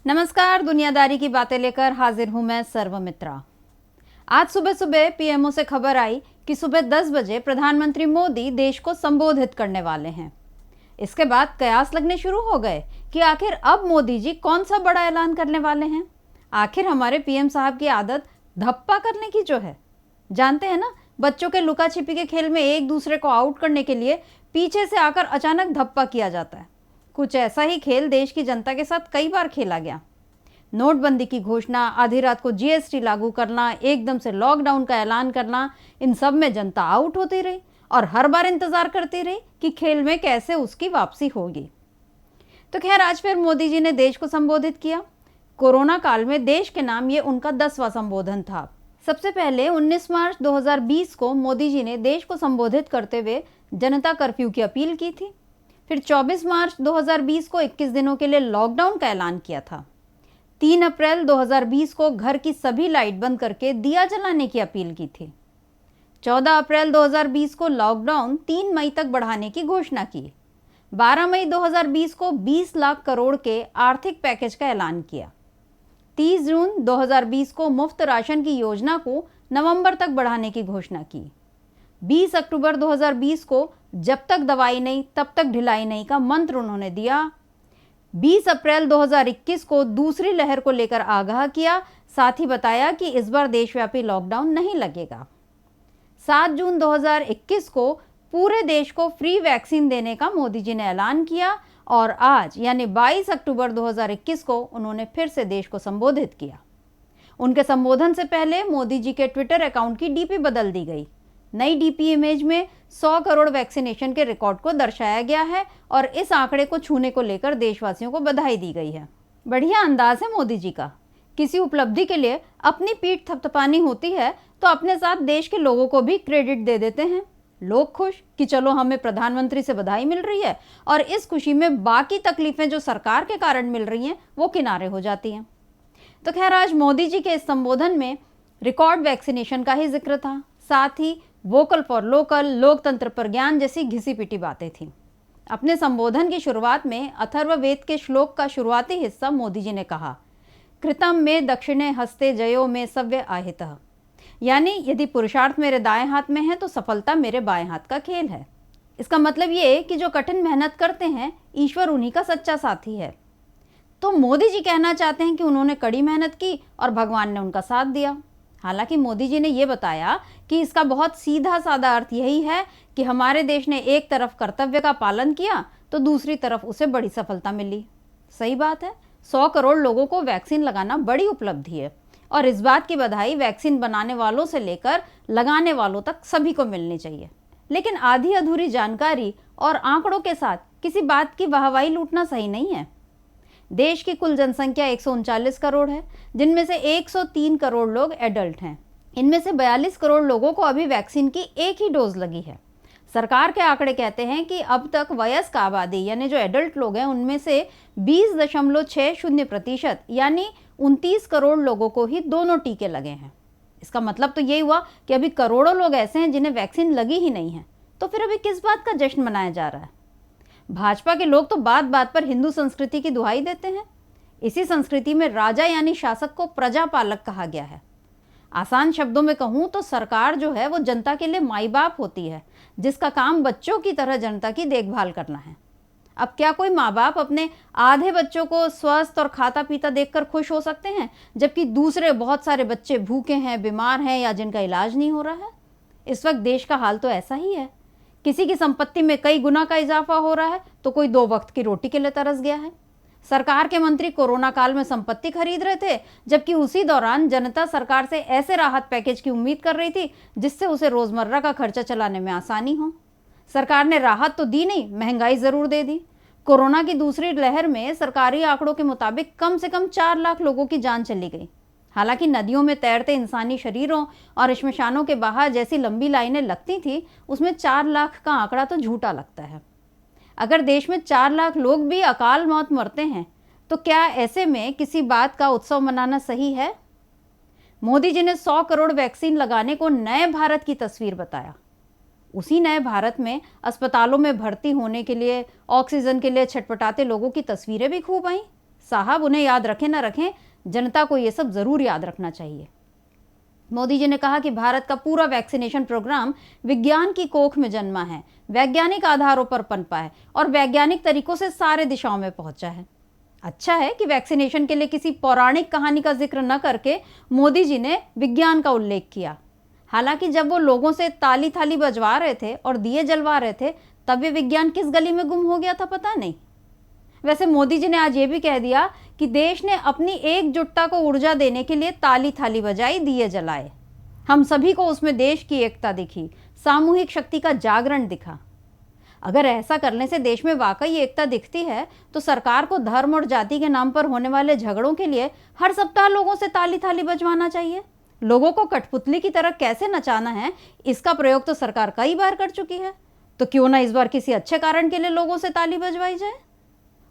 नमस्कार, दुनियादारी की बातें लेकर हाजिर हूं मैं सर्वमित्रा। आज सुबह सुबह पीएमओ से खबर आई कि सुबह 10 बजे प्रधानमंत्री मोदी देश को संबोधित करने वाले हैं। इसके बाद कयास लगने शुरू हो गए कि आखिर अब मोदी जी कौन सा बड़ा ऐलान करने वाले हैं। आखिर हमारे पीएम साहब की आदत धप्पा करने की जो है, जानते हैं ना, बच्चों के लुका छिपी के खेल में एक दूसरे को आउट करने के लिए पीछे से आकर अचानक धप्पा किया जाता है। कुछ ऐसा ही खेल देश की जनता के साथ कई बार खेला गया। नोटबंदी की घोषणा, आधी रात को जीएसटी लागू करना, एकदम से लॉकडाउन का ऐलान करना, इन सब में जनता आउट होती रही और हर बार इंतजार करती रही कि खेल में कैसे उसकी वापसी होगी। तो खैर, आज फिर मोदी जी ने देश को संबोधित किया। कोरोना काल में देश के नाम ये उनका 10वां संबोधन था। सबसे पहले 19 मार्च 2020 को मोदी जी ने देश को संबोधित करते हुए जनता कर्फ्यू की अपील की थी। फिर 24 मार्च 2020 को 21 दिनों के लिए लॉकडाउन का ऐलान किया था। 3 अप्रैल 2020 को घर की सभी लाइट बंद करके दिया जलाने की अपील की थी। 14 अप्रैल 2020 को लॉकडाउन 3 मई तक बढ़ाने की घोषणा की। 12 मई 2020 को 20 लाख करोड़ के आर्थिक पैकेज का ऐलान किया। 30 जून 2020 को मुफ्त राशन की योजना को नवंबर तक बढ़ाने की घोषणा की। 20 अक्टूबर 2020 को जब तक दवाई नहीं तब तक ढिलाई नहीं का मंत्र उन्होंने दिया। 20 अप्रैल 2021 को दूसरी लहर को लेकर आगाह किया, साथ ही बताया कि इस बार देशव्यापी लॉकडाउन नहीं लगेगा। 7 जून 2021 को पूरे देश को फ्री वैक्सीन देने का मोदी जी ने ऐलान किया और आज यानी 22 अक्टूबर 2021 को उन्होंने फिर से देश को संबोधित किया। उनके संबोधन से पहले मोदी जी के ट्विटर अकाउंट की डीपी बदल दी गई। नई डीपी इमेज में 100 करोड़ वैक्सीनेशन के रिकॉर्ड को दर्शाया गया है और इस आंकड़े को छूने को लेकर देशवासियों को बधाई दी गई है। बढ़िया अंदाज है मोदी जी का। किसी उपलब्धि के लिए अपनी पीठ थपथपानी होती है तो अपने साथ देश के लोगों को भी क्रेडिट दे देते हैं। लोग खुश कि चलो हमें प्रधानमंत्री से बधाई मिल रही है और इस खुशी में बाकी तकलीफें जो सरकार के कारण मिल रही हैं वो किनारे हो जाती हैं। तो खैर, आज मोदी जी के इस संबोधन में रिकॉर्ड वैक्सीनेशन का ही जिक्र था, साथ ही वोकल फॉर लोकल, लोकतंत्र पर ज्ञान जैसी घिसी पिटी बातें थीं। अपने संबोधन की शुरुआत में अथर्ववेद के श्लोक का शुरुआती हिस्सा मोदी जी ने कहा, कृतम में दक्षिणे हस्ते जयो में सव्य आहितः, यानी यदि पुरुषार्थ मेरे दाएं हाथ में है तो सफलता मेरे बाएं हाथ का खेल है। इसका मतलब ये कि जो कठिन मेहनत करते हैं, ईश्वर उन्हीं का सच्चा साथी है। तो मोदी जी कहना चाहते हैं कि उन्होंने कड़ी मेहनत की और भगवान ने उनका साथ दिया। हालांकि मोदी जी ने यह बताया कि इसका बहुत सीधा साधा अर्थ यही है कि हमारे देश ने एक तरफ कर्तव्य का पालन किया तो दूसरी तरफ उसे बड़ी सफलता मिली। सही बात है, 100 करोड़ लोगों को वैक्सीन लगाना बड़ी उपलब्धि है और इस बात की बधाई वैक्सीन बनाने वालों से लेकर लगाने वालों तक सभी को मिलनी चाहिए। लेकिन आधी अधूरी जानकारी और आंकड़ों के साथ किसी बात की वाहवाही लूटना सही नहीं है। देश की कुल जनसंख्या 139 करोड़ है, जिनमें से 103 करोड़ लोग एडल्ट हैं। इनमें से 42 करोड़ लोगों को अभी वैक्सीन की एक ही डोज लगी है। सरकार के आंकड़े कहते हैं कि अब तक वयस्क आबादी यानी जो एडल्ट लोग हैं उनमें से 20.60% यानी 29 करोड़ लोगों को ही दोनों टीके लगे हैं। इसका मतलब तो यही हुआ कि अभी करोड़ों लोग ऐसे हैं जिन्हें वैक्सीन लगी ही नहीं है। तो फिर अभी किस बात का जश्न मनाया जा रहा है? भाजपा के लोग तो बात बात पर हिंदू संस्कृति की दुहाई देते हैं। इसी संस्कृति में राजा यानी शासक को प्रजा पालक कहा गया है। आसान शब्दों में कहूँ तो सरकार जो है वो जनता के लिए माई बाप होती है, जिसका काम बच्चों की तरह जनता की देखभाल करना है। अब क्या कोई माँ बाप अपने आधे बच्चों को स्वस्थ और खाता पीता देखकर खुश हो सकते हैं, जबकि दूसरे बहुत सारे बच्चे भूखे हैं, बीमार हैं या जिनका इलाज नहीं हो रहा है? इस वक्त देश का हाल तो ऐसा ही है। किसी की संपत्ति में कई गुना का इजाफा हो रहा है तो कोई 2 वक्त की रोटी के लिए तरस गया है। सरकार के मंत्री कोरोना काल में संपत्ति खरीद रहे थे, जबकि उसी दौरान जनता सरकार से ऐसे राहत पैकेज की उम्मीद कर रही थी जिससे उसे रोजमर्रा का खर्चा चलाने में आसानी हो। सरकार ने राहत तो दी नहीं, महंगाई जरूर दे दी। कोरोना की दूसरी लहर में सरकारी आंकड़ों के मुताबिक कम से कम 4 लाख लोगों की जान चली गई। हालांकि नदियों में तैरते इंसानी शरीरों और श्मशानों के बाहर जैसी लंबी लाइनें लगती थी, उसमें 4 लाख का आंकड़ा तो झूठा लगता है। अगर देश में 4 लाख लोग भी अकाल मौत मरते हैं तो क्या ऐसे में किसी बात का उत्सव मनाना सही है? मोदी जी ने 100 करोड़ वैक्सीन लगाने को नए भारत की तस्वीर बताया। उसी नए भारत में अस्पतालों में भर्ती होने के लिए, ऑक्सीजन के लिए छटपटाते लोगों की तस्वीरें भी खूब आई। साहब उन्हें याद रखें ना रखें, जनता को ये सब जरूर याद रखना चाहिए। मोदी जी ने कहा कि भारत का पूरा वैक्सीनेशन प्रोग्राम विज्ञान की कोख में जन्मा है, वैज्ञानिक आधारों पर पनपा है और वैज्ञानिक तरीकों से सारे दिशाओं में पहुंचा है। अच्छा है कि वैक्सीनेशन के लिए किसी पौराणिक कहानी का जिक्र न करके मोदी जी ने विज्ञान का उल्लेख किया। हालांकि जब वो लोगों से ताली थाली बजवा रहे थे और दिए जलवा रहे थे, तब ये विज्ञान किस गली में गुम हो गया था पता नहीं। वैसे मोदी जी ने आज ये भी कह दिया कि देश ने अपनी एकजुटता को ऊर्जा देने के लिए ताली थाली बजाई, दिए जलाए। हम सभी को उसमें देश की एकता दिखी, सामूहिक शक्ति का जागरण दिखा। अगर ऐसा करने से देश में वाकई एकता दिखती है तो सरकार को धर्म और जाति के नाम पर होने वाले झगड़ों के लिए हर सप्ताह लोगों से ताली थाली बजवाना चाहिए। लोगों को कठपुतली की तरह कैसे नचाना है, इसका प्रयोग तो सरकार कई बार कर चुकी है। तो क्यों ना इस बार किसी अच्छे कारण के लिए लोगों से ताली बजवाई जाए।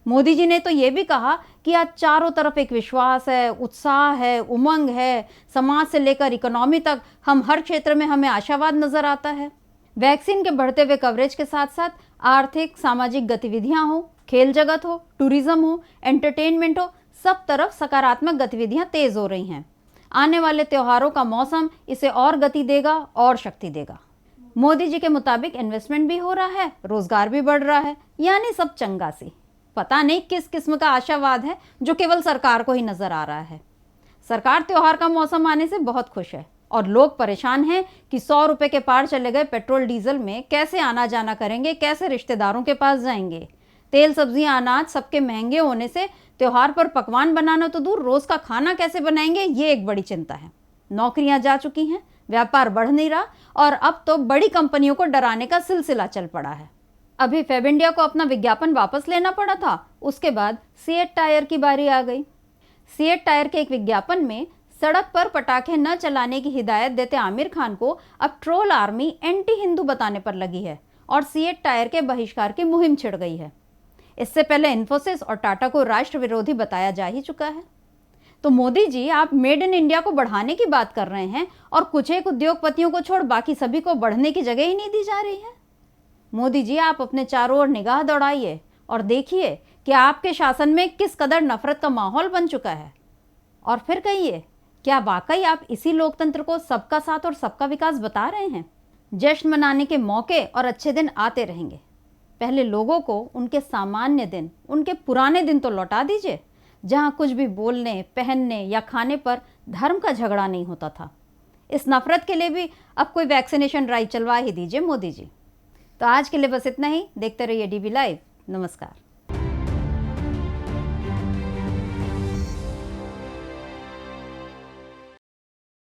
मोदी जी ने तो ये भी कहा कि आज चारों तरफ एक विश्वास है, उत्साह है, उमंग है। समाज से लेकर इकोनॉमी तक हम हर क्षेत्र में हमें आशावाद नजर आता है। वैक्सीन के बढ़ते हुए कवरेज के साथ साथ आर्थिक सामाजिक गतिविधियां हो, खेल जगत हो, टूरिज्म हो, एंटरटेनमेंट हो, सब तरफ सकारात्मक गतिविधियां तेज हो रही हैं। आने वाले त्योहारों का मौसम इसे और गति देगा और शक्ति देगा। मोदी जी के मुताबिक इन्वेस्टमेंट भी हो रहा है, रोजगार भी बढ़ रहा है, यानी सब चंगा सी। पता नहीं किस किस्म का आशावाद है जो केवल सरकार को ही नजर आ रहा है। सरकार त्योहार का मौसम आने से बहुत खुश है और लोग परेशान हैं कि 100 रुपए के पार चले गए पेट्रोल डीजल में कैसे आना जाना करेंगे, कैसे रिश्तेदारों के पास जाएंगे। तेल सब्जियां अनाज सबके महंगे होने से त्योहार पर पकवान बनाना तो दूर, रोज का खाना कैसे बनाएंगे, ये एक बड़ी चिंता है। नौकरियां जा चुकी हैं, व्यापार बढ़ नहीं रहा और अब तो बड़ी कंपनियों को डराने का सिलसिला चल पड़ा है। अभी फेब इंडिया को अपना विज्ञापन वापस लेना पड़ा था, उसके बाद सीएट टायर की बारी आ गई। सीएट टायर के एक विज्ञापन में सड़क पर पटाखे न चलाने की हिदायत देते आमिर खान को अब ट्रोल आर्मी एंटी हिंदू बताने पर लगी है और सीएट टायर के बहिष्कार की मुहिम छिड़ गई है। इससे पहले इन्फोसिस और टाटा को राष्ट्र विरोधी बताया जा ही चुका है। तो मोदी जी, आप मेड इन इंडिया को बढ़ाने की बात कर रहे हैं और कुछ एक उद्योगपतियों को छोड़ बाकी सभी को बढ़ने की जगह ही नहीं दी जा रही है। मोदी जी, आप अपने चारों ओर निगाह दौड़ाइए और देखिए कि आपके शासन में किस कदर नफरत का माहौल बन चुका है। और फिर कहिए, क्या वाकई आप इसी लोकतंत्र को सबका साथ और सबका विकास बता रहे हैं? जश्न मनाने के मौके और अच्छे दिन आते रहेंगे। पहले लोगों को उनके सामान्य दिन, उनके पुराने दिन तो लौटा दीजिए, जहां कुछ भी बोलने, पहनने या खाने पर धर्म का झगड़ा नहीं होता था। इस नफरत के लिए भी अब कोई वैक्सीनेशन ड्राइव चलवा ही दीजिए मोदी जी। तो आज के लिए बस इतना ही। देखते रहिए डीबी लाइव। नमस्कार।